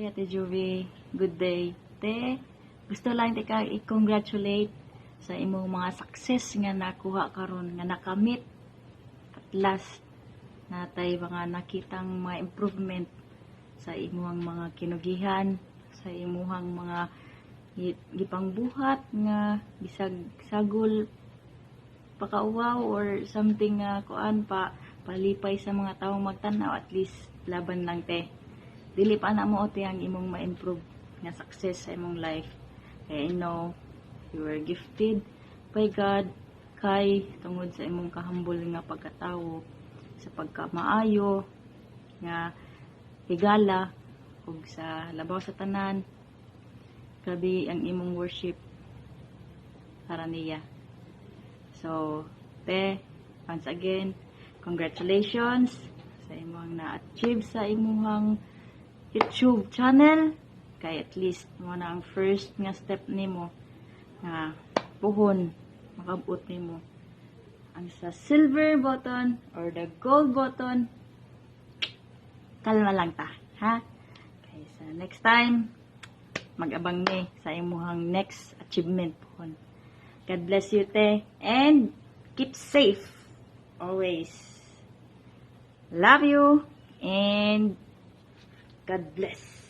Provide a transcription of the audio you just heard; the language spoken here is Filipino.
Hi, Ate Juvie. Good day. Te, gusto lang ka i-congratulate sa imong mga success nga nakuha karon nga nakamit. At last, natay mga nakitang mga improvement sa imong mga kinugihan, sa imong mga gipangbuhat nga bisag sagol pakauwaw or something nga kuan pa palipay sa mga taong magtanaw, at least laban lang te. Dili pa na mo te ang imong ma-improve nga success sa imong life. Kaya I know you are gifted by God kay tungod sa imong kahambol nga pagkatawo, sa pagkamaayo nga higala ug sa labaw sa tanan. Grabe ang imong worship para niya. So, te, once again, congratulations sa imong na-achieve sa imong YouTube channel. Kay at least mo na ang first nga step nimo nga puhon makabot nimo ang sa silver button or the gold button. Kalma lang ta, ha? Kay sa next time mag-abang ni sa imong next achievement puhon. God bless you te, and keep safe always. Love you and God bless.